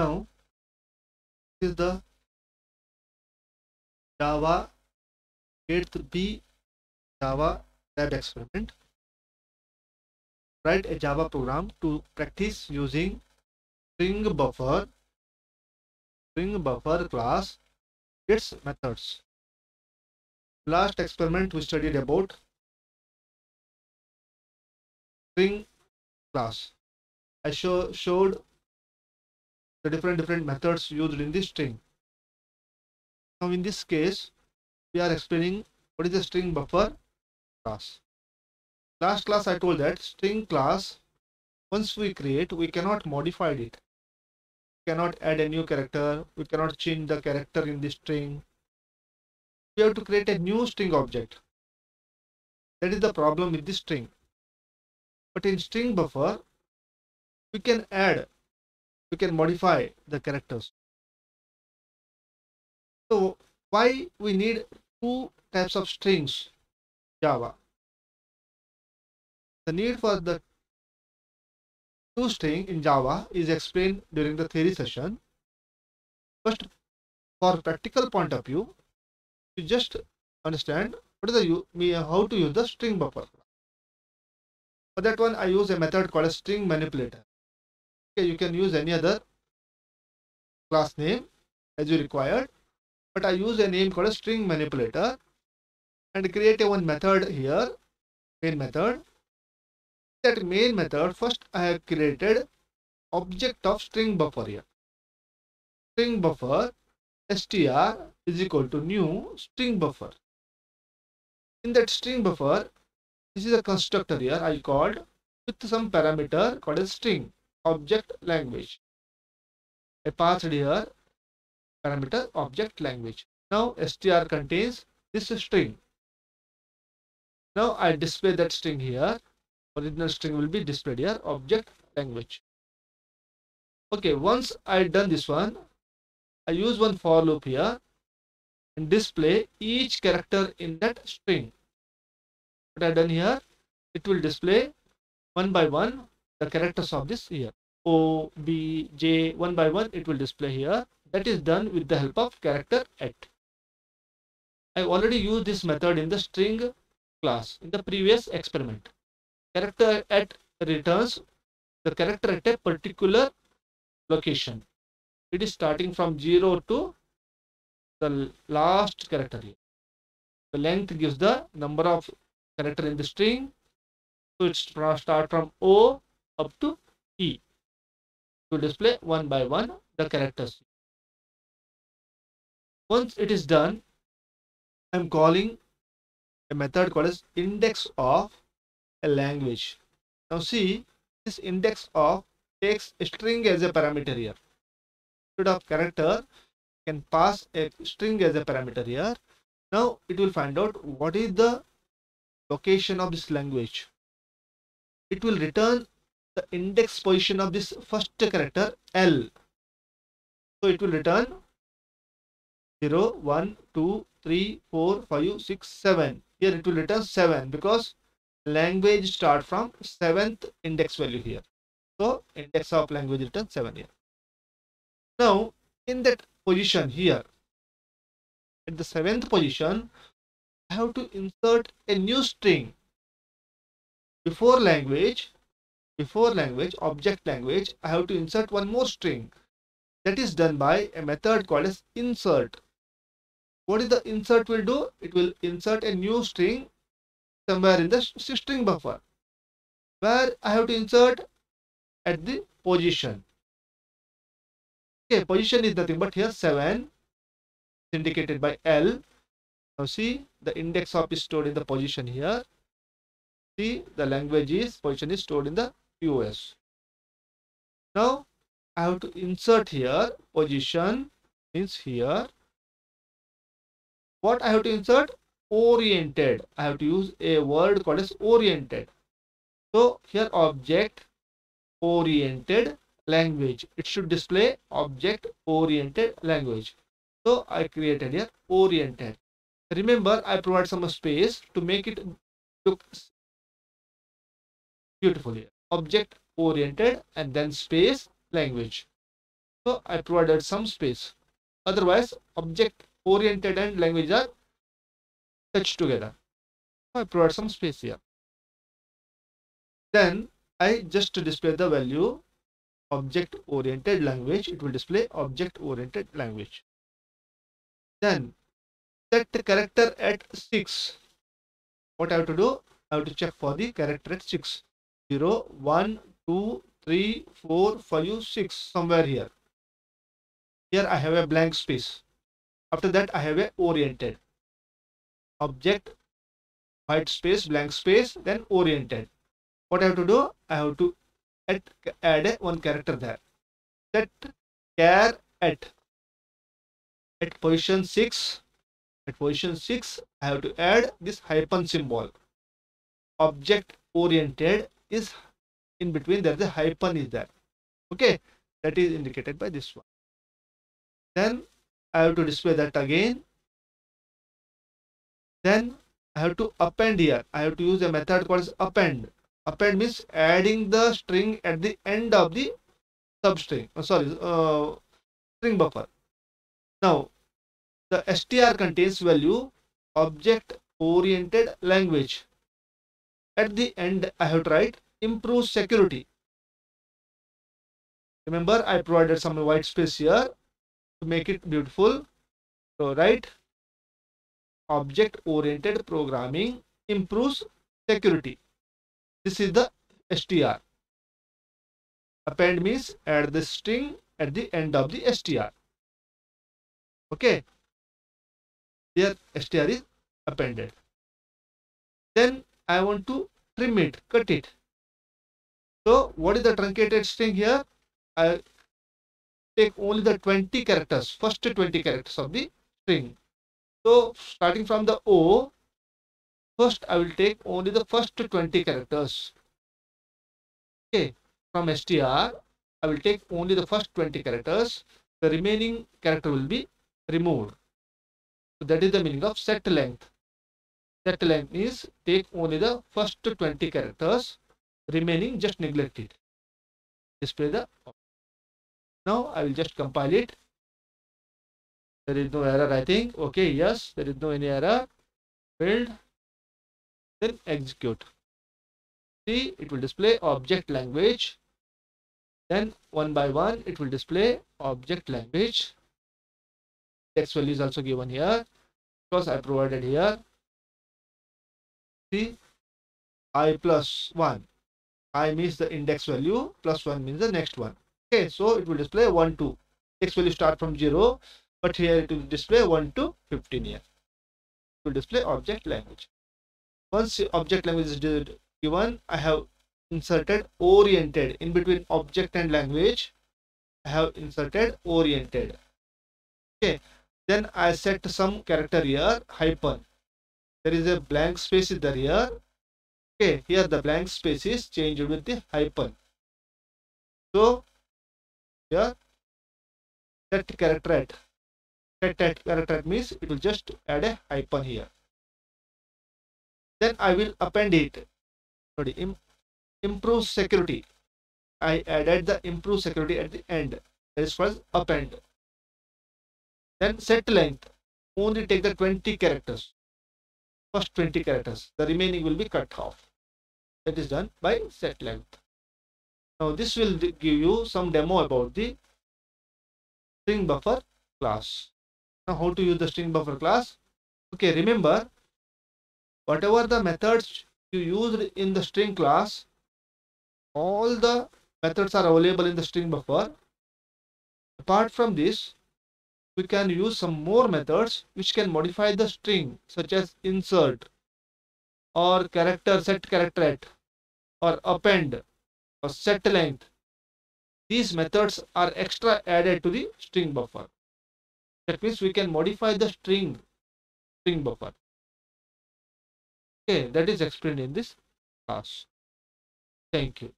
Now, this is the Java 8th B Java lab experiment. Write a Java program to practice using string buffer class, its methods. Last experiment we studied about string class. I showed the different methods used in this string. Now in this case, we are explaining what is the string buffer class. Last class I told that string class, once we create, we cannot modify it. We cannot add a new character. We cannot change the character in the string. We have to create a new string object. That is the problem with the string. But in string buffer, we can modify the characters. So why we need two types of strings Java? The need for the two string in Java is explained during the theory session. First, for practical point of view, you just understand what is how to use the string buffer. For that one, I use a method called a string manipulator. Okay, you can use any other class name as you required, but I use a name called a string manipulator and create a one method here, main method. That main method, first I have created object of string buffer here. String buffer str is equal to new string buffer. In that string buffer, this is a constructor here I called with some parameter called a string object language. I passed here parameter object language. Now str contains this string. Now I display that string here. Original string will be displayed here, object language. Okay, once I done this one, I use one for loop here and display each character in that string. What I done here, it will display one by one the characters of this here. O, B, J, one by one it will display here. That is done with the help of character at. I already used this method in the string class in the previous experiment. Character at returns the character at a particular location. It is starting from 0 to the last character here. The length gives the number of character in the string. So it start from O up to E to display one by one the characters. Once it is done, I am calling a method called as index of a language. Now see, this index of takes a string as a parameter here. Instead of character, can pass a string as a parameter here. Now it will find out what is the location of this language. It will return the index position of this first character L. So it will return 0, 1, 2, 3, 4, 5, 6, 7. Here it will return 7 because language start from 7th index value here. So index of language returns 7 here. Now in that position here, at the 7th position, I have to insert a new string. Before language, object language, I have to insert one more string. That is done by a method called as insert. What is the insert will do? It will insert a new string somewhere in the string buffer, where I have to insert at the position. Okay, position is nothing but here 7 indicated by L. Now see, the index of is stored in the position here. See, the language is position is stored in the POS. Now I have to insert here position means here. What I have to insert? Oriented. I have to use a word called as oriented. So here object oriented language. It should display object oriented language. So I created here oriented. Remember, I provide some space to make it look beautiful here. Object oriented and then space language. So I provided some space. Otherwise, object oriented and language are touched together. So I provide some space here. Then I just display the value object oriented language. It will display object oriented language. Then set the character at 6. What I have to do? I have to check for the character at 6. 0, 1, 2, 3, 4, 5, 6, somewhere here. Here I have a blank space. After that I have a oriented. Object, white space, blank space, then oriented. What I have to do? I have to add one character there. Set char at position 6. At position 6, I have to add this hyphen symbol. Object oriented is in between, there is a hyphen is there. Okay, that is indicated by this one. Then I have to display that again. Then I have to append here. I have to use a method called append. Append means adding the string at the end of the substring. String buffer. Now the str contains value object oriented language. At the end I have to write improve security. Remember, I provided some white space here to make it beautiful. So write object oriented programming improves security. This is the str. Append means add the string at the end of the str. Okay, here str is appended. Then I want to trim it, cut it. So what is the truncated string here? I take only the 20 characters, first 20 characters of the string. So starting from the O, first I will take only the first 20 characters. Okay, from str, I will take only the first 20 characters. The remaining character will be removed. So that is the meaning of set length. Set length is take only the first 20 characters, remaining just neglect it. Display the. Now I will just compile it. There is no error, I think. Okay, yes, there is no any error. Build, then execute. See, it will display object language. Then one by one, it will display object language. Text value is also given here because I provided here. See, I plus 1. I means the index value, plus 1 means the next one. Okay, so it will display 1 2. Text value start from 0, but here it will display 1 to 15 here. It will display object language. Once object language is given, I have inserted oriented in between object and language. I have inserted oriented. Okay, then I set some character here, hyphen. There is a blank space is there here. Okay, here the blank space is changed with the hyphen. So here set character at. Set character at means it will just add a hyphen here. Then I will append it. Sorry, improve security. I added the improve security at the end. That is called append. Then set length. Only take the 20 characters. First 20 characters. The remaining will be cut off. That is done by set length. Now this will give you some demo about the string buffer class. Now how to use the string buffer class? Okay, remember whatever the methods you used in the string class, all the methods are available in the string buffer. Apart from this, we can use some more methods which can modify the string, such as insert or character set character at or append or set length. These methods are extra added to the string buffer. That means we can modify the string buffer. Okay, that is explained in this class. Thank you.